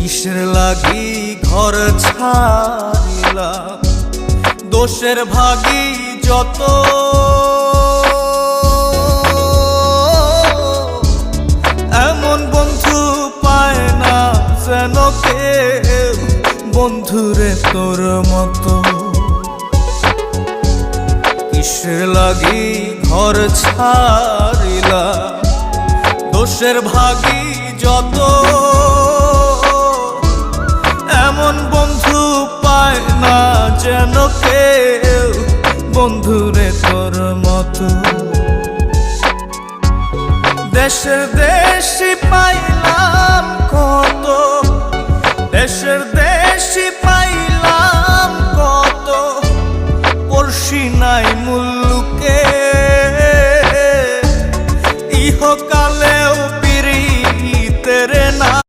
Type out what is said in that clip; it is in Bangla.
কিসের লাগি ঘর ছাড়িলাম, দোষের ভাগী যত, এমন বন্ধু পায় না যেন কেউ, বন্ধুরে তোর মতো। কিসের লাগি ঘর ছাড়িলাম, দোষের ভাগী যত, এমন বন্ধু পায় না যেন কেউ, বন্ধুরে তোর মতো। দেশের দেশি পাইলাম